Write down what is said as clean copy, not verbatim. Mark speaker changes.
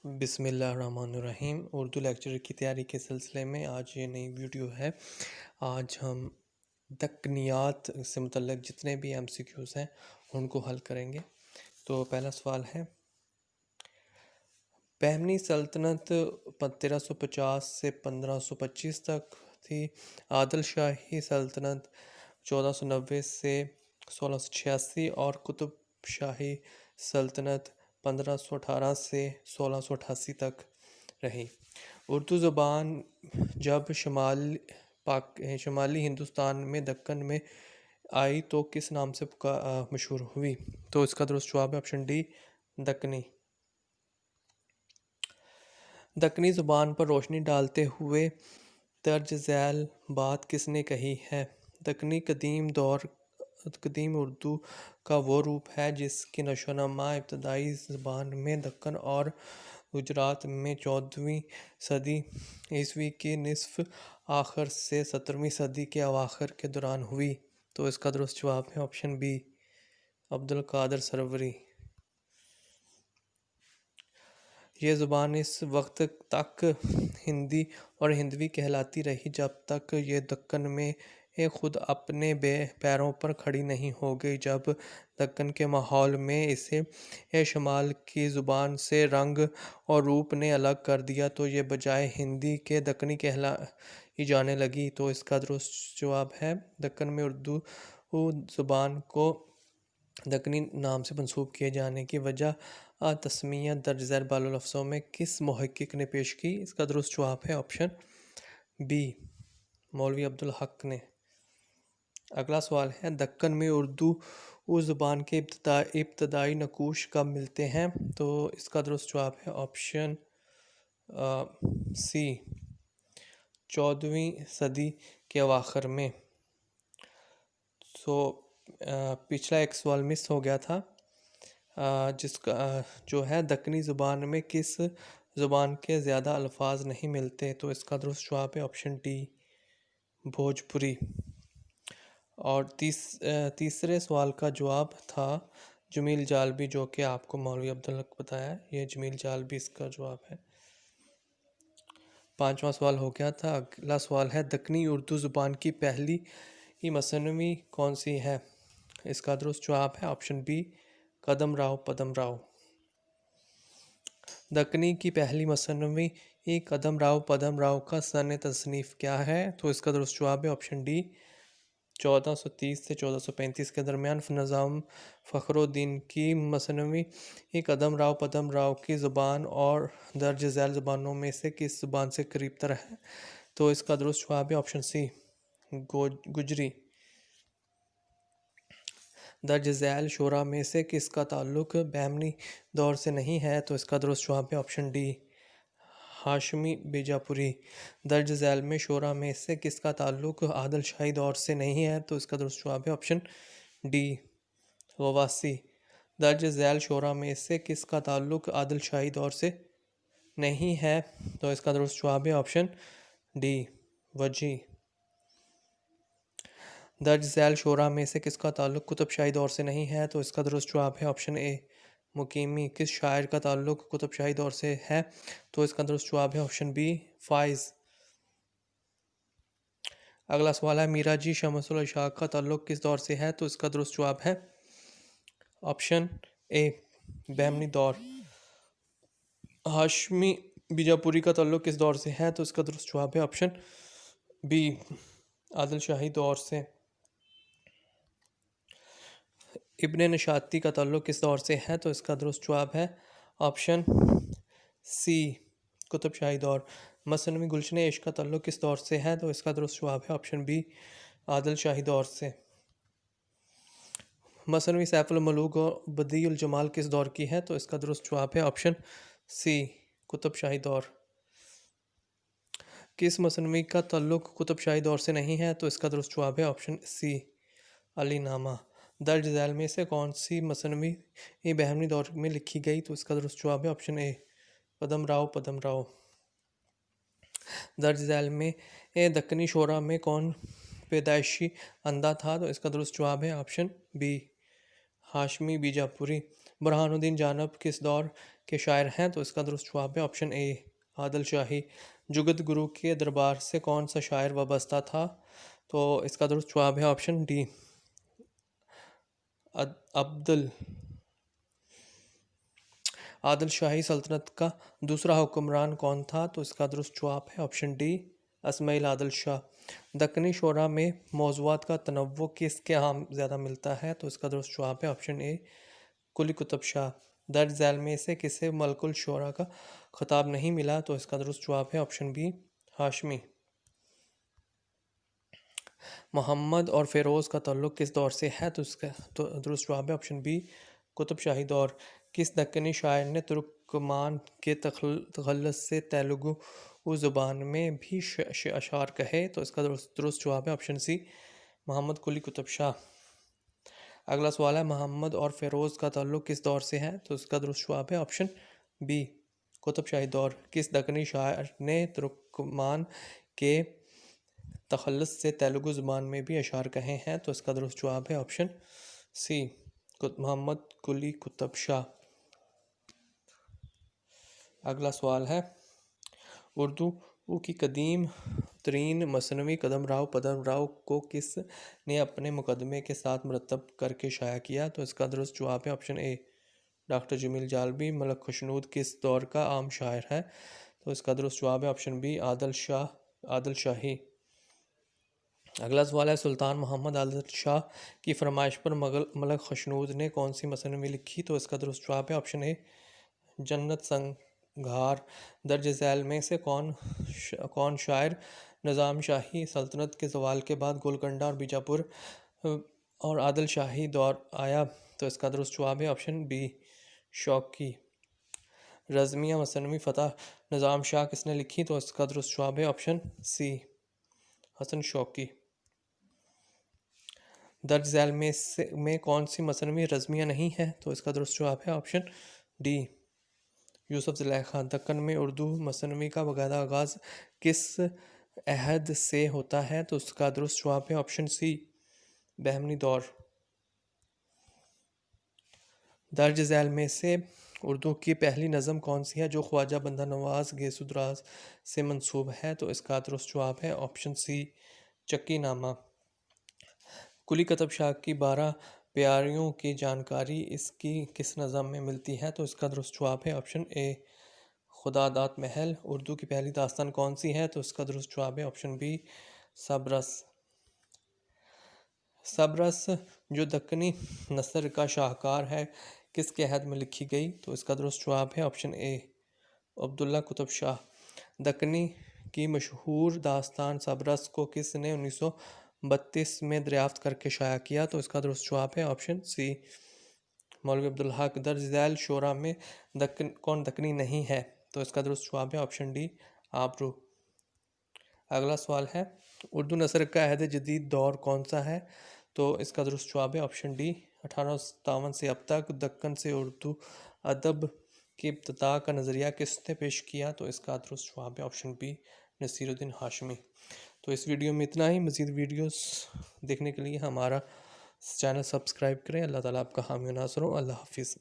Speaker 1: बिस्मिल्लाहिर्रहमानिर्रहीम। उर्दू लेक्चर की तैयारी के सिलसिले में आज ये नई वीडियो है। आज हम दक्कनियात से मुतल्लिक़ जितने भी MCQs हैं उनको हल करेंगे। तो पहला सवाल है, बहमनी सल्तनत 1350 से 1525 तक थी। आदिल शाही सल्तनत 1490 से 1686 और कुतुब शाही सल्तनत 1518 से 1688 तक रही। उर्दू ज़ुबान जब शुमाली हिंदुस्तान में दक्कन में आई तो किस नाम से मशहूर हुई? तो इसका दुरुस्त जवाब है ऑप्शन डी, दक्कनी। दक्कनी ज़ुबान पर रोशनी डालते हुए दर्ज झैल बात किसने कही है? दक्कनी कदीम उर्दू का वो रूप है जिसकी नशोनमा इब्तदाई ज़बान में दक्कन और गुजरात में 14वीं सदी ईस्वी की निस्फ़ आखिर से 17वीं सदी के अवाखिर के दौरान हुई। तो इसका दुरुस्त जवाब है ऑप्शन बी, अब्दुल कादिर सरवरी। ये ज़ुबान इस वक्त तक हिंदी और हिंदवी कहलाती रही जब तक ये दक्कन में खुद अपने पैरों पर खड़ी नहीं हो गई। जब दक्कन के माहौल में इसे शमाल की ज़ुबान से रंग और रूप ने अलग कर दिया तो ये बजाय हिंदी के दक्कनी कहलाई जाने लगी। तो इसका दुरुस्त जवाब है, दक्कन में उर्दू ज़ुबान को दक्कनी नाम से मंसूब किए जाने की वजह तस्मीयत दर्ज झैल बाला लफ्ज़ों में किस मुहक्किक ने पेश की? इसका दुरुस्त जवाब है ऑप्शन बी, मौलवी अब्दुल हक ने। अगला सवाल है, दक्कन में उर्दू उस ज़ुबान के इब्तदाई नकूश कब मिलते हैं? तो इसका दुरुस्त जवाब है ऑप्शन सी, 14वीं सदी के अवाखिर में। पिछला एक सवाल मिस हो गया था, जिसका जो है दक्कनी ज़ुबान में किस ज़ुबान के ज़्यादा अल्फाज नहीं मिलते? तो इसका दुरुस्त जवाब है ऑप्शन डी, भोजपुरी। और तीसरे सवाल का जवाब था जमील जालबी, जो कि आपको मौलवी अब्दुल हक बताया। ये जमील जालबी इसका जवाब है। पांचवा सवाल हो गया था। अगला सवाल है, दक्कनी उर्दू ज़ुबान की पहली मसनवी कौन सी है? इसका दुरुस्त जवाब है ऑप्शन बी, कदम राव पदम राव। दक्कनी की पहली मसनवी कदम राव पदम राव का सन तसनीफ़ क्या है? तो इसका दुरुस्त जवाब है ऑप्शन डी, 1430 से 1435 के दरमियान निज़ाम फ़खरुद्दीन की मसनवी कदम राव पदम राव की ज़ुबान और दर्ज झैल ज़ुबानों में से किस ज़ुबान से करीब तर है? तो इसका दुरुस्त जवाब है ऑप्शन सी, गुजरी। दर्ज झैल शोरा में से किसका ताल्लुक बहमनी दौर से नहीं है? तो इसका दुरुस्त जवाब है ऑप्शन डी, हाशमी बीजापुरी। दर्ज झैल में शोरा में से किसका ताल्लुक आदिल शाही दौर से नहीं है? तो इसका दुरुस्त जवाब है ऑप्शन डी, गवासी। दर्ज झैल शोरा में से किसका ताल्लुक आदिल शाही दौर से नहीं है? तो इसका दुरुस्त जवाब है ऑप्शन डी, वजी। दर्ज झैल शोरा में से किसका ताल्लुक कुतुब शाही दौर से नहीं है? तो इसका दुरुस्त जवाब है ऑप्शन ए, मुकीमी। किस शायर का ताल्लुक कुतुब शाही दौर से है? तो इसका दुरुस्त जवाब है ऑप्शन बी, फाइज। अगला सवाल है, मीरा जी शमसुल इशाक का ताल्लुक किस दौर से है? तो इसका दुरुस्त जवाब है ऑप्शन ए, बहमनी दौर। हाशमी बीजापुरी का ताल्लुक किस दौर से है? तो इसका दुरुस्त जवाब है ऑप्शन बी, आदिल शाही दौर से। इब्ने नशाती का ताल्लुक किस दौर से है? तो इसका दुरुस्त जवाब है ऑप्शन सी, कुतुब शाही दौर। मसनवी गुलशन इश्क का ताल्लुक किस दौर से है? तो इसका दुरुस्त जवाब है ऑप्शन बी, आदिल शाही दौर से। मसनवी सैफुल मलूक और बदीउल जमाल किस दौर की है? तो इसका दुरुस्त जवाब है ऑप्शन सी, कुतुब शाही दौर। किस मसनवी का ताल्लुक कुतुब शाही दौर से नहीं है? तो इसका दुरुस्त जवाब है ऑप्शन सी, अली नामा। दर्ज झैल में से कौन सी मसनवी बहमनी दौर में लिखी गई? तो इसका दुरुस्त जवाब है ऑप्शन ए, पदम राव पदम राव। दर्ज झैल में दक्कनी शोरा में कौन पैदाइशी अंधा था? तो इसका दुरुस्त जवाब है ऑप्शन बी, हाशमी बीजापुरी। बुरहानुद्दीन जानब किस दौर के शायर हैं? तो इसका दुरुस्त जवाब है ऑप्शन ए आदिल शाही। जुगत गुरु के दरबार से कौन सा शायर वाबस्ता था? तो इसका दुरुस्त जवाब है ऑप्शन डी अब्दुल। आदिल शाही सल्तनत का दूसरा हुक्मरान कौन था? तो इसका दुरुस्त जवाब है option D smile Adil Shah. Deccani शोरा में मौज़ूआत का तनव्वु किसके यहाँ ज़्यादा मिलता है? तो इसका दुरुस्त जवाब है ऑप्शन ए कुली कुतुब शाह। दर्ज झैल में से किसे मलकुल शोरा का खिताब नहीं मिला? तो इसका दुरुस्त जवाब है ऑप्शन बी हाशमी। मोहम्मद और फ़िरोज़ का ताल्लुक़ किस दौर से है? तो इसका तो दुरुस्त जवाब है ऑप्शन बी कुतुब शाही दौर। किस दक्कनी शायर ने तुर्कमान के तखल्लुस से तेलुगु ज़ुबान में भी अशार कहे? तो इसका दुरुस्त जवाब है ऑप्शन सी मोहम्मद कुली कुतुब शाह। अगला सवाल है मोहम्मद और फ़िरोज़ का ताल्लुक़ किस दौर से है? तो इसका दुरुस्त जवाब है ऑप्शन बी कुतुब शाही दौर। किस दक्कनी शायर ने तुर्कमान के तखल्लुस से तेलुगु ज़ुबान में भी अशार कहे हैं? तो इसका दुरुस्त जवाब है ऑप्शन सी मोहम्मद कुली कुतुब शाह। अगला सवाल है उर्दू की कदीम तरीन मसनवी कदम राव को किस ने अपने मुकदमे के साथ मुरतब करके शाया किया? तो इसका दुरुस्त जवाब है option A doctor Jameel Jalibi. Malik Khushnood किस दौर का आम शायर है? तो इसका दुरुस्त जवाब है ऑप्शन बी आदिल शाही। अगला सवाल है सुल्तान मोहम्मद आदिल शाह की फरमाइश पर मलक खुशनूद ने कौन सी मसनवी लिखी? तो इसका दुरुस्त जवाब है ऑप्शन ए जन्नत संघार। दर्ज झैल में से कौन शायर निज़ाम शाही सल्तनत के ज़वाल के बाद गोलकुंडा और बीजापुर और आदिल शाही दौर आया? तो इसका दुरुस्त जवाब है ऑप्शन बी शौकी। रज़मिया मसनवी फ़तह निज़ाम शाह किसने लिखी? तो इसका दुरुस्त जवाब है ऑप्शन सी हसन शौकी। दर्ज झैल में कौन सी मसनवी रज़मिया नहीं है? तो इसका दुरुस्त जवाब है ऑप्शन डी यूसुफ ज़ुलेखा। दक्कन में उर्दू मसनवी का बाकायदा आगाज़ किस अहद से होता है? तो उसका दुरुस्त जवाब है ऑप्शन सी बहमनी दौर। दर्ज झैल में से उर्दू की पहली नज़म कौन सी है जो ख्वाजा बंदा नवाज गेसुद्राज से मंसूब है? तो इसका दुरुस्त जवाब है ऑप्शन सी चक्की नामा। कुली कुतुब शाह की 12 प्यारियों की जानकारी इसकी किस नज़म में मिलती है? तो इसका दुरुस्त जवाब है ऑप्शन ए खुदादात महल। उर्दू की पहली दास्तान कौन सी है? तो इसका दुरुस्त जवाब है ऑप्शन बी सबरस जो दक्कनी नसर का शाहकार है किसके अहद में लिखी गई? तो इसका दुरुस्त जवाब है ऑप्शन ए अब्दुल्ला कुतुब शाह। दक्कनी की मशहूर दास्तान सबरस को किस ने 1932 में दरियाफ्त करके शाया किया? तो इसका दुरुस्त जवाब है ऑप्शन सी मौलवी अब्दुल हक। दर्ज झैल शोरा में कौन दक्कनी नहीं है? तो इसका दुरुस्त जवाब है ऑप्शन डी आबरू। अगला सवाल है उर्दू नसर का अहद जदीद दौर कौन सा है? तो इसका दुरुस्त जवाब है ऑप्शन डी 1857 से अब तक। दक्कन से उर्दू अदब की इब्तिदा का नज़रिया किसने पेश किया? तो इसका दुरुस्त जवाब है ऑप्शन बी नसीरुद्दीन हाशमी। तो इस वीडियो में इतना ही। मज़ीद वीडियोस देखने के लिए हमारा चैनल सब्सक्राइब करें। अल्लाह ताला आपका हामी नासर हो। अल्लाह हाफिज़।